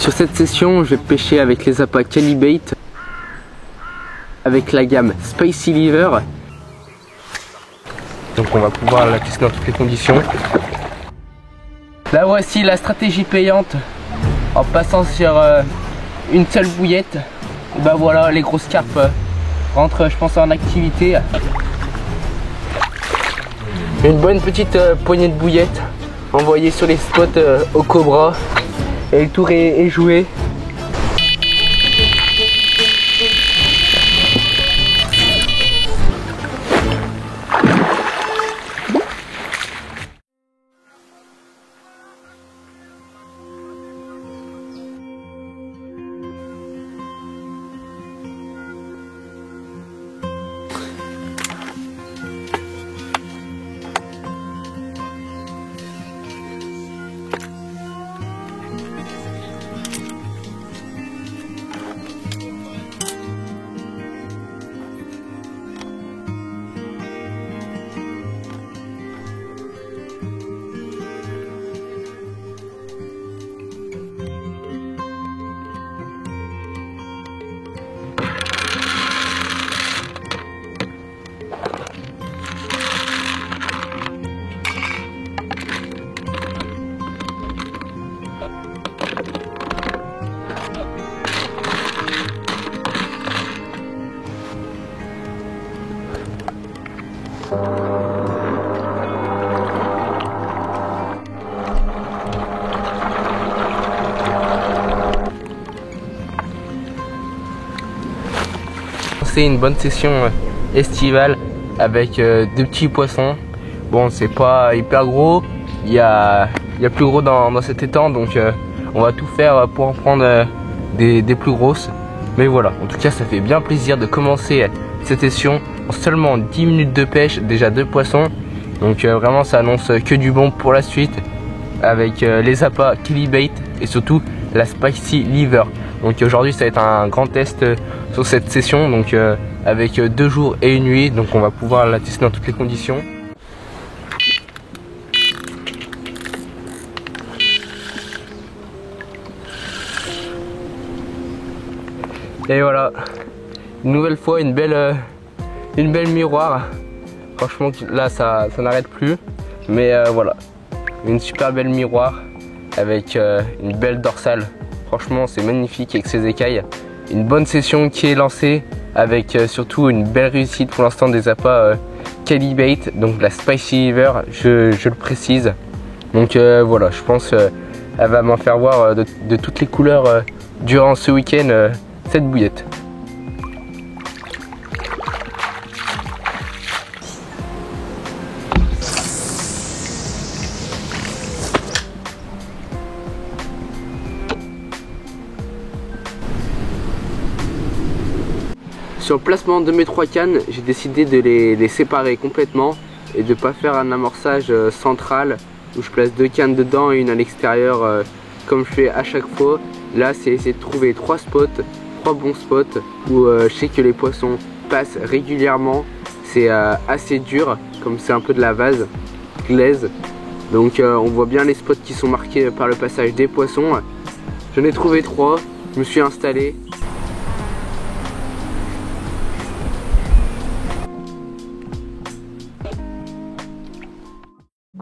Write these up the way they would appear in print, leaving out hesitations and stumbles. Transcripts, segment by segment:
Sur cette session, je vais pêcher avec les appâts Calibait, avec la gamme Spicy Liver. Donc on va pouvoir la tester dans toutes les conditions. Là voici la stratégie payante. En passant sur une seule bouillette, et bah voilà, les grosses carpes rentrent, je pense, en activité. Une bonne petite poignée de bouillettes envoyée sur les spots au cobra. Et le tour est joué. C'est une bonne session estivale avec deux petits poissons. Bon, c'est pas hyper gros, il y a plus gros dans cet étang, donc on va tout faire pour en prendre des plus grosses. Mais voilà, en tout cas ça fait bien plaisir de commencer cette session en seulement 10 minutes de pêche, déjà 2 poissons. Donc vraiment ça annonce que du bon pour la suite avec les appâts Calibait et surtout la Spicy Liver. Donc aujourd'hui ça va être un grand test sur cette session, donc avec 2 jours et 1 nuit, donc on va pouvoir la tester dans toutes les conditions. Et voilà, une nouvelle fois une belle miroir. Franchement là ça n'arrête plus, mais voilà, une super belle miroir avec une belle dorsale. Franchement c'est magnifique avec ses écailles. Une bonne session qui est lancée avec surtout une belle réussite pour l'instant des appâts Calibait, donc la Spicy Liver, je le précise. Donc voilà, je pense elle va m'en faire voir de toutes les couleurs durant ce week-end, cette bouillette. Sur le placement de mes 3 cannes, j'ai décidé de les séparer complètement et de ne pas faire un amorçage central où je place 2 cannes dedans et une à l'extérieur comme je fais à chaque fois. Là c'est essayer de trouver 3 spots, 3 bons spots où je sais que les poissons passent régulièrement. C'est assez dur, comme c'est un peu de la vase glaise. Donc on voit bien les spots qui sont marqués par le passage des poissons. J'en ai trouvé 3, je me suis installé.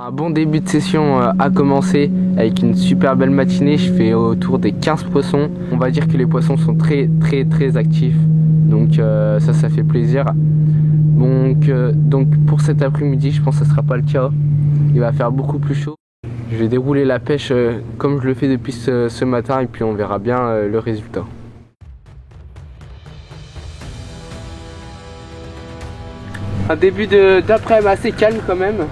Un bon début de session a commencé avec une super belle matinée. Je fais autour des 15 poissons. On va dire que les poissons sont très actifs. Donc ça fait plaisir. Donc pour cet après-midi, je pense que ça sera pas le cas. Il va faire beaucoup plus chaud. Je vais dérouler la pêche comme je le fais depuis ce matin et puis on verra bien le résultat. Un début d'après-midi assez calme quand même.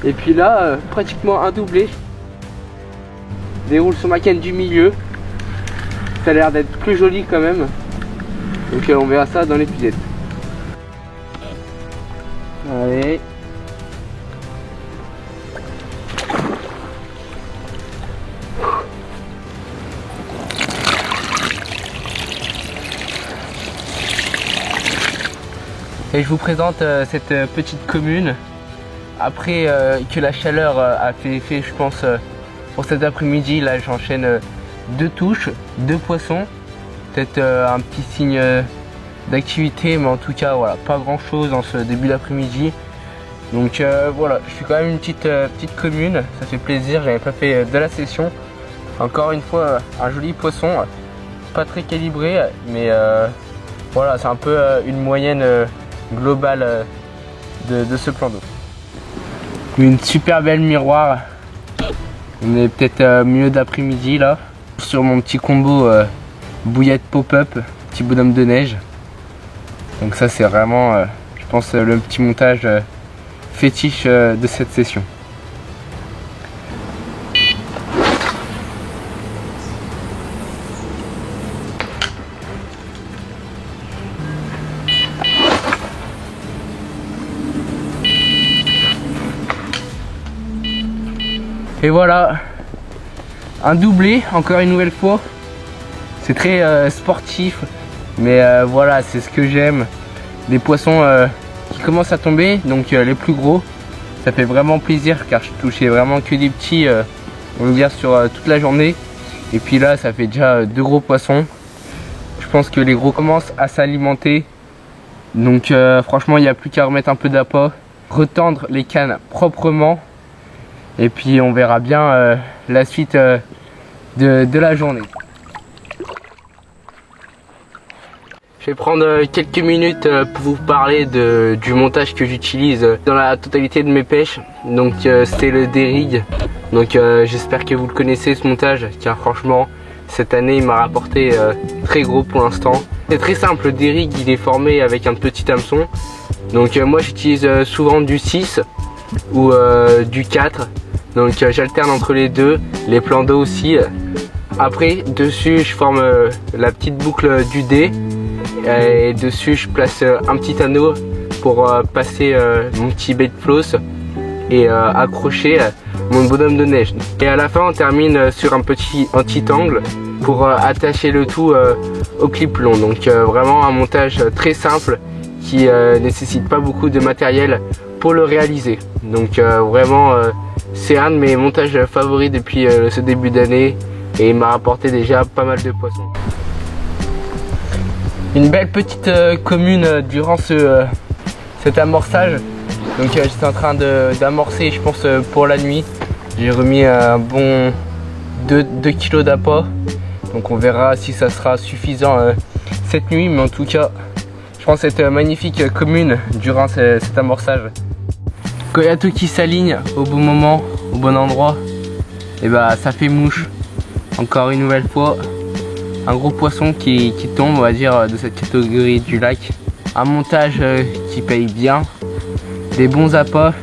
Et puis là, pratiquement un doublé. Je déroule sur ma canne du milieu. Ça a l'air d'être plus joli quand même. Donc on verra ça dans l'épisode. Allez. Et je vous présente cette petite commune. Après que la chaleur a fait effet, je pense, pour cet après-midi, là j'enchaîne 2 touches, 2 poissons, peut-être un petit signe d'activité, mais en tout cas voilà, pas grand chose en ce début d'après-midi. Donc voilà, je suis quand même une petite commune, ça fait plaisir, j'avais pas fait de la session. Encore une fois un joli poisson, pas très calibré, mais voilà, c'est un peu une moyenne globale de ce plan d'eau. Une super belle miroir. On est peut-être milieu d'après-midi là. Sur mon petit combo bouillette pop-up, petit bonhomme de neige. Donc ça c'est vraiment, je pense, le petit montage fétiche de cette session. Et voilà, un doublé encore une nouvelle fois. C'est très sportif, mais voilà, c'est ce que j'aime. Des poissons qui commencent à tomber, donc les plus gros, ça fait vraiment plaisir car je touchais vraiment que des petits, on va dire, sur toute la journée. Et puis là, ça fait déjà 2 gros poissons. Je pense que les gros commencent à s'alimenter, donc franchement, il n'y a plus qu'à remettre un peu d'appât, retendre les cannes proprement. Et puis on verra bien la suite de la journée. Je vais prendre quelques minutes pour vous parler du montage que j'utilise dans la totalité de mes pêches. Donc c'était le D-Rig. Donc j'espère que vous le connaissez, ce montage, car franchement cette année il m'a rapporté très gros pour l'instant. C'est très simple, le D-Rig il est formé avec un petit hameçon. Donc moi j'utilise souvent du 6 ou du 4. Donc j'alterne entre les deux, les plans d'eau aussi. Après dessus je forme la petite boucle du D, et dessus je place un petit anneau pour passer mon petit bait de floss et accrocher mon bonhomme de neige. Et à la fin on termine sur un petit anti-angle pour attacher le tout au clip long. Donc vraiment un montage très simple qui nécessite pas beaucoup de matériel pour le réaliser. Donc vraiment c'est un de mes montages favoris depuis ce début d'année et il m'a rapporté déjà pas mal de poissons. Une belle petite commune durant cet amorçage. Donc j'étais en train d'amorcer, je pense, pour la nuit. J'ai remis un bon 2 kg d'appât. Donc on verra si ça sera suffisant cette nuit, mais en tout cas je pense cette magnifique commune durant cet amorçage. Quand il y a tout qui s'aligne au bon moment, au bon endroit, et bah ça fait mouche. Encore une nouvelle fois, un gros poisson qui tombe, on va dire, de cette catégorie du lac. Un montage qui paye bien, des bons appâts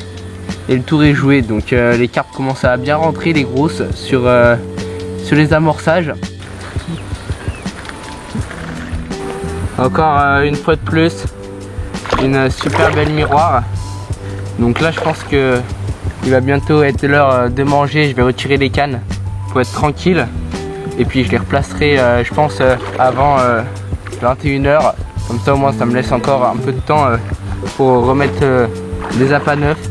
et le tour est joué. Donc les carpes commencent à bien rentrer, les grosses, sur les amorçages. Encore une fois de plus, une super belle miroir. Donc là je pense que il va bientôt être l'heure de manger. Je vais retirer les cannes pour être tranquille. Et puis je les replacerai je pense avant 21 h. Comme ça au moins ça me laisse encore un peu de temps pour remettre des appâts neufs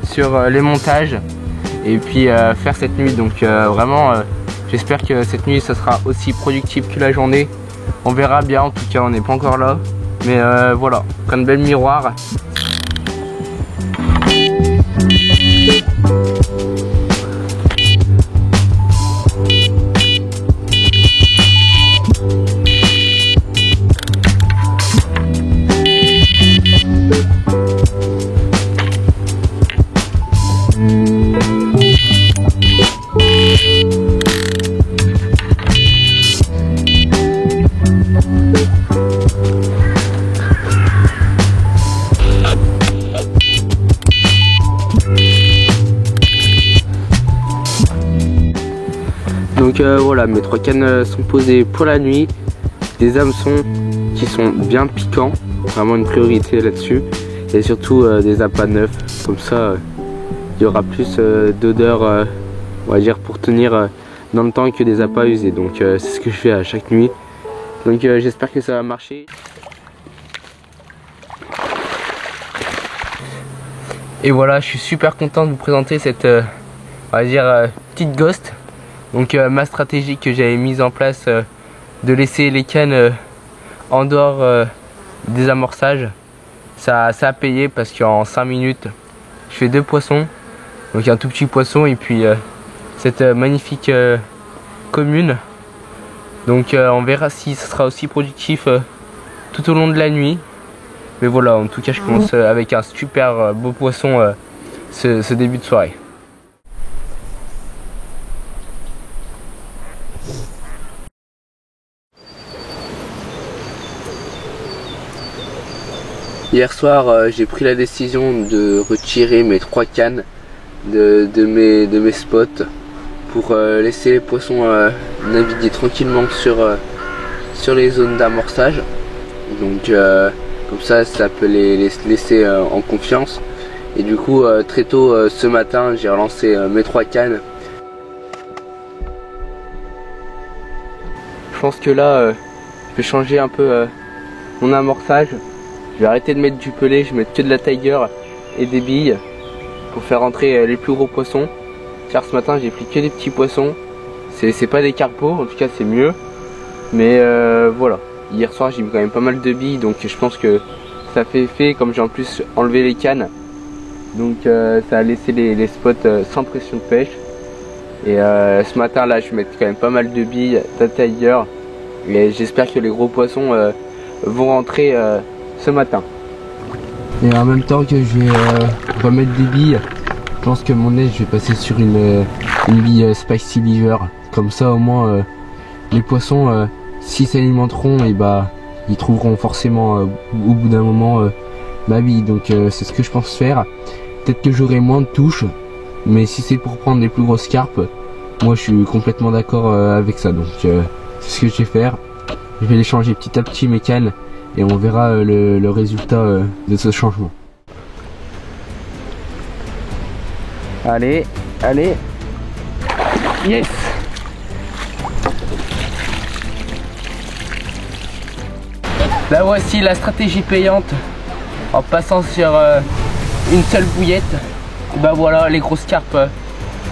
sur les montages. Et puis faire cette nuit. Donc vraiment j'espère que cette nuit ça sera aussi productif que la journée. On verra bien, en tout cas on n'est pas encore là. Mais voilà, une belle miroir. Donc voilà, mes 3 cannes sont posées pour la nuit. Des hameçons qui sont bien piquants, vraiment une priorité là-dessus. Et surtout des appâts neufs, comme ça il y aura plus d'odeur, on va dire, pour tenir dans le temps que des appâts usés. Donc c'est ce que je fais à chaque nuit. Donc j'espère que ça va marcher. Et voilà, je suis super content de vous présenter cette on va dire petite ghost. Donc ma stratégie que j'avais mise en place de laisser les cannes en dehors des amorçages, ça a payé parce qu'en 5 minutes je fais 2 poissons, donc un tout petit poisson et puis cette magnifique commune. Donc on verra si ça sera aussi productif tout au long de la nuit. Mais voilà, en tout cas je commence avec un super beau poisson ce début de soirée. Hier soir j'ai pris la décision de retirer mes 3 cannes de mes spots pour laisser les poissons naviguer tranquillement sur les zones d'amorçage. Donc comme ça peut les laisser en confiance. Et du coup très tôt ce matin j'ai relancé mes 3 cannes. Je pense que là je vais changer un peu mon amorçage. Je vais arrêter de mettre du pelé, je vais mettre que de la tiger et des billes pour faire rentrer les plus gros poissons. Car ce matin j'ai pris que des petits poissons. C'est pas des carpos, en tout cas c'est mieux. Mais voilà, hier soir j'ai mis quand même pas mal de billes, donc je pense que ça fait effet. Comme j'ai en plus enlevé les cannes, donc ça a laissé les spots sans pression de pêche. Et ce matin là je vais mettre quand même pas mal de billes, de tiger. Et j'espère que les gros poissons vont rentrer ce matin. Et en même temps que je vais remettre des billes, je pense que mon nez je vais passer sur une bille spicy liver. Comme ça au moins les poissons s'ils s'alimenteront, et ils trouveront forcément au bout d'un moment ma bille. Donc c'est ce que je pense faire. Peut-être que j'aurai moins de touches, mais si c'est pour prendre les plus grosses carpes, moi je suis complètement d'accord avec ça. Donc c'est ce que je vais faire. Je vais les changer petit à petit mes cannes et on verra le résultat de ce changement. Allez, allez, yes! Là voici la stratégie payante en passant sur une seule bouillette. Bah voilà, les grosses carpes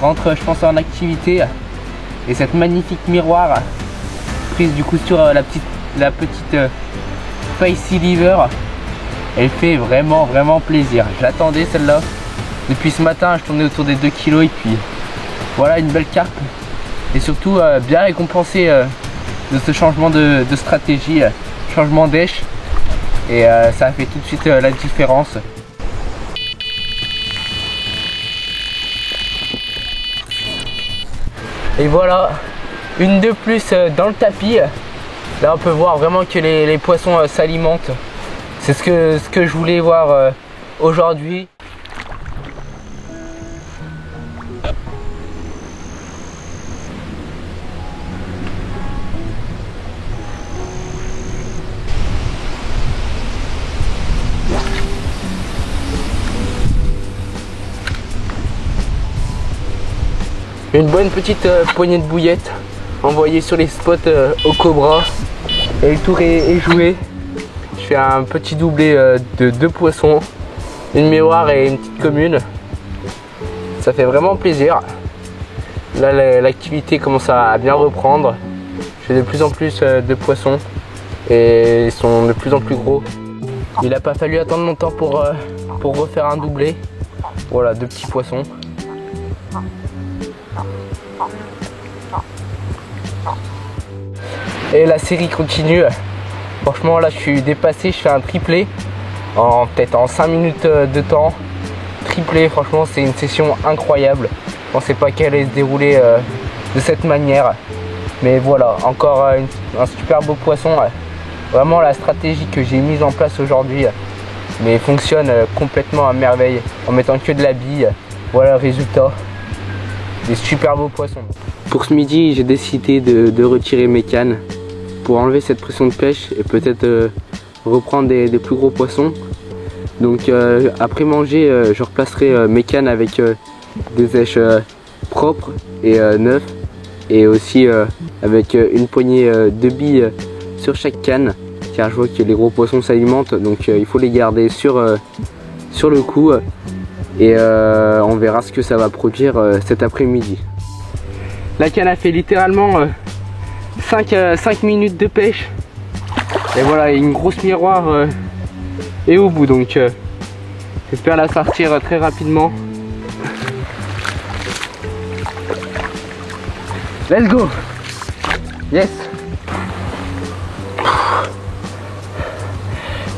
rentrent je pense en activité. Et cette magnifique miroir prise du coup sur la petite spicy liver, elle fait vraiment plaisir. Je l'attendais celle-là depuis ce matin, je tournais autour des 2 kg et puis voilà une belle carpe. Et surtout bien récompensé de ce changement de stratégie, changement d'èche. Et ça a fait tout de suite la différence. Et voilà, une de plus dans le tapis. Là on peut voir vraiment que les poissons s'alimentent. C'est ce que je voulais voir aujourd'hui. Une bonne petite poignée de bouillettes envoyée sur les spots au cobra. Et le tour est joué. Je fais un petit doublé de 2 poissons, une miroir et une petite commune. Ça fait vraiment plaisir. Là l'activité commence à bien reprendre. Je fais de plus en plus de poissons et ils sont de plus en plus gros. Il n'a pas fallu attendre longtemps pour refaire un doublé. Voilà, 2 petits poissons. Et la série continue. Franchement là je suis dépassé, je fais un triplé peut-être en 5 minutes de temps. Triplé, franchement c'est une session incroyable. Je pensais pas qu'elle allait se dérouler de cette manière. Mais voilà, encore un super beau poisson. Vraiment la stratégie que j'ai mise en place aujourd'hui mais fonctionne complètement à merveille en mettant que de la bille. Voilà le résultat. Des super beaux poissons. Pour ce midi j'ai décidé de retirer mes cannes pour enlever cette pression de pêche et peut-être reprendre des plus gros poissons. Donc après manger je replacerai mes cannes avec des èches propres et neuves, et aussi avec une poignée de billes sur chaque canne, car je vois que les gros poissons s'alimentent, donc il faut les garder sur le coup. Et on verra ce que ça va produire cet après-midi. La canne a fait littéralement 5 minutes de pêche. Et voilà, une grosse miroir est au bout, donc j'espère la sortir très rapidement. Let's go. Yes.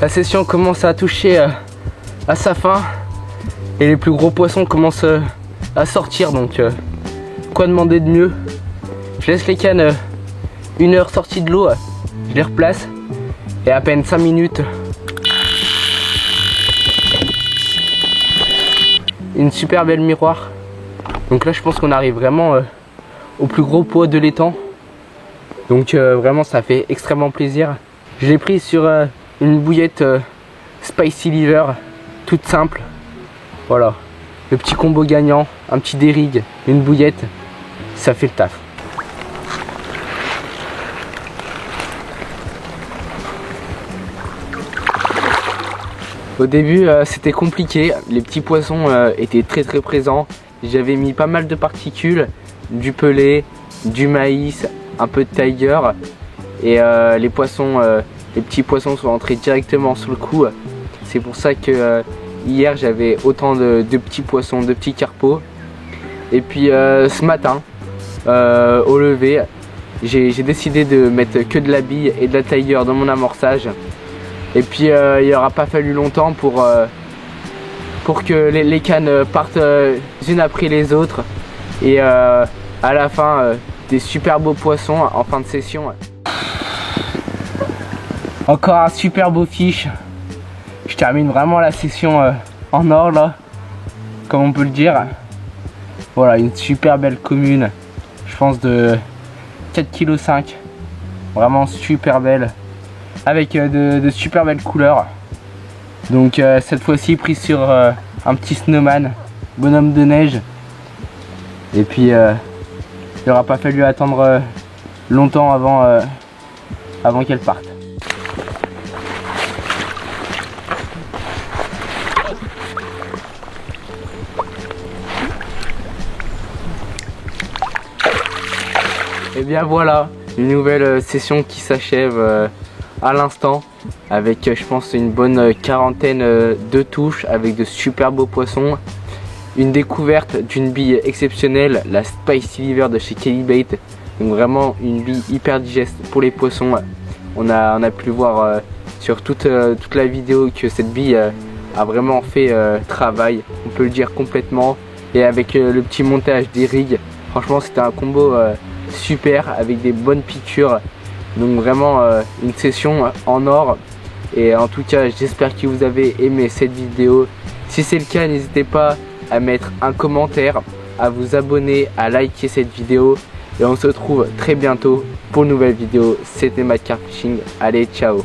La session commence à toucher à sa fin et les plus gros poissons commencent à sortir, donc quoi demander de mieux? Je laisse les cannes 1 heure sorties de l'eau, je les replace et à peine 5 minutes une super belle miroir. Donc là je pense qu'on arrive vraiment au plus gros pot de l'étang, donc vraiment ça fait extrêmement plaisir. Je l'ai pris sur une bouillette Spicy Liver toute simple. Voilà, le petit combo gagnant, un petit dérigue, une bouillette, ça fait le taf. Au début c'était compliqué, les petits poissons étaient très présents. J'avais mis pas mal de particules, du pelé, du maïs, un peu de tiger, et les petits poissons sont entrés directement sur le coup. C'est pour ça que hier j'avais autant de petits poissons, de petits carpeaux. Et puis ce matin au lever j'ai décidé de mettre que de la bille et de la tiger dans mon amorçage. Et puis il n'aura pas fallu longtemps pour que les cannes partent une après les autres. Et à la fin des super beaux poissons en fin de session. Encore un super beau fiche. Je termine vraiment la session en or là, comme on peut le dire. Voilà, une super belle commune, je pense de 4,5 kg. Vraiment super belle, avec de super belles couleurs. Donc cette fois-ci prise sur un petit snowman, bonhomme de neige. Et puis il n'aura pas fallu attendre longtemps avant qu'elle parte. Et bien voilà, une nouvelle session qui s'achève à l'instant, avec je pense une bonne quarantaine de touches, avec de super beaux poissons. Une découverte d'une bille exceptionnelle, la Spicy Liver de chez Kelly Bait. Donc vraiment une bille hyper digeste pour les poissons. On a pu voir sur toute la vidéo que cette bille a vraiment fait travail, on peut le dire complètement. Et avec le petit montage des rigs, franchement c'était un combo super avec des bonnes piqûres. Donc vraiment une session en or. Et en tout cas j'espère que vous avez aimé cette vidéo. Si c'est le cas, n'hésitez pas à mettre un commentaire, à vous abonner, à liker cette vidéo. Et on se retrouve très bientôt pour une nouvelle vidéo. C'était Matt Carp Fishing. Allez, ciao.